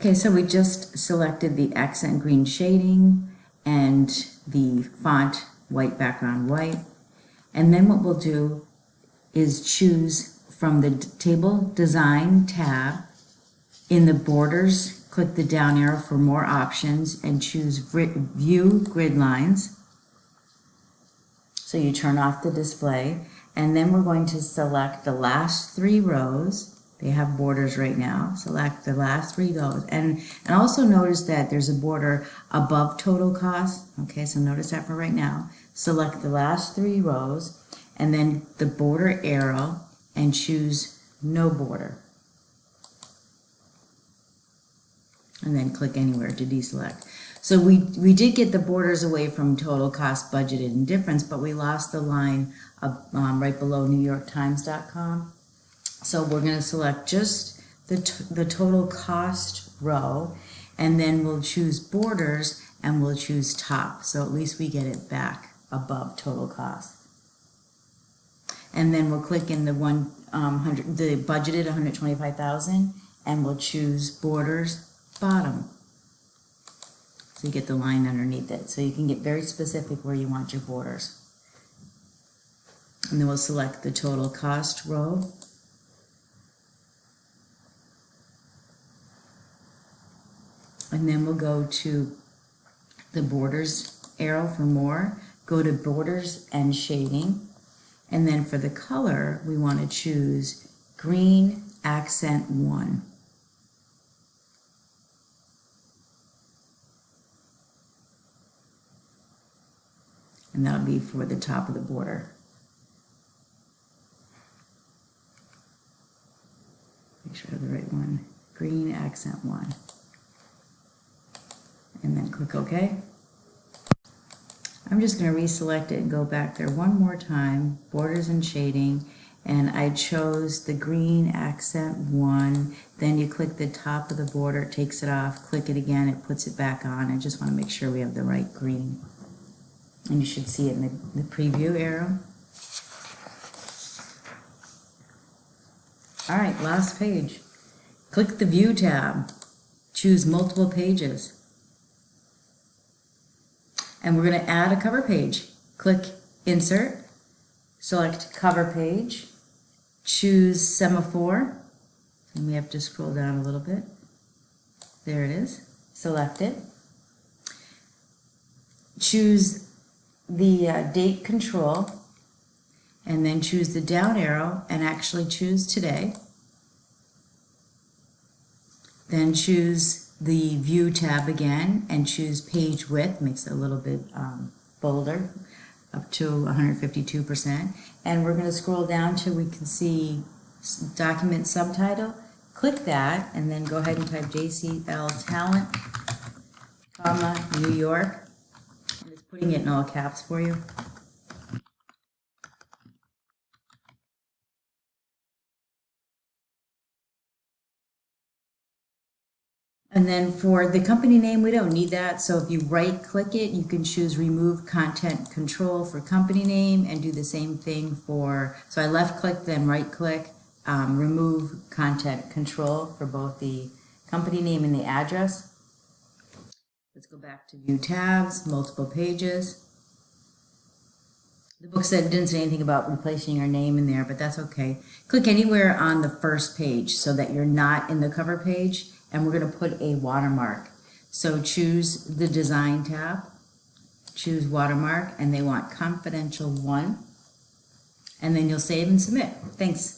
Okay, so we just selected the accent green shading and the font white background white. And then what we'll do is choose from the Table Design tab. In the borders, click the down arrow for more options and choose View Grid Lines. So you turn off the display, and then we're going to select the last 3 rows. They have borders right now. Select the last 3 rows, and also notice that there's a border above total cost. Okay, so notice that for right now. Select the last 3 rows, and then the border arrow, and choose No Border. And then click anywhere to deselect. So we did get the borders away from total cost, budgeted, and difference, but we lost the line of, right below NewYorkTimes.com. So we're going to select just the total cost row, and then we'll choose borders and we'll choose top. So at least we get it back above total cost. And then we'll click in the the budgeted 125,000, and we'll choose borders bottom. So you get the line underneath it. So you can get very specific where you want your borders. And then we'll select the total cost row. And then we'll go to the borders arrow for more, go to borders and shading, and then for the color we want to choose green accent 1. And that'll be for the top of the border. Make sure I have the right one. Green accent 1. And then click OK. I'm just going to reselect it and go back there one more time, borders and shading, and I chose the green accent 1. Then you click the top of the border, it takes it off, click it again, it puts it back on. I just want to make sure we have the right green. And you should see it in the preview arrow. All right, last page. Click the View tab, choose multiple pages. And we're going to add a cover page. Click Insert, select Cover Page, choose Semaphore, and we have to scroll down a little bit. There it is. Select it. Choose the date control, and then choose the down arrow and actually choose today. Then choose the View tab again and choose Page Width, makes it a little bit bolder, up to 152%. And we're going to scroll down till we can see Document Subtitle. Click that and then go ahead and type JCL Talent, comma, New York. And it's putting it in all caps for you. And then for the company name, we don't need that. So if you right click it, you can choose Remove Content Control for company name and do the same thing for, so I left click, then right click, Remove Content Control for both the company name and the address. Let's go back to View tabs, multiple pages. The book didn't say anything about replacing your name in there, but that's okay. Click anywhere on the first page so that you're not in the cover page. And we're going to put a watermark. So choose the Design tab, choose Watermark, and they want Confidential 1, and then you'll save and submit. Thanks.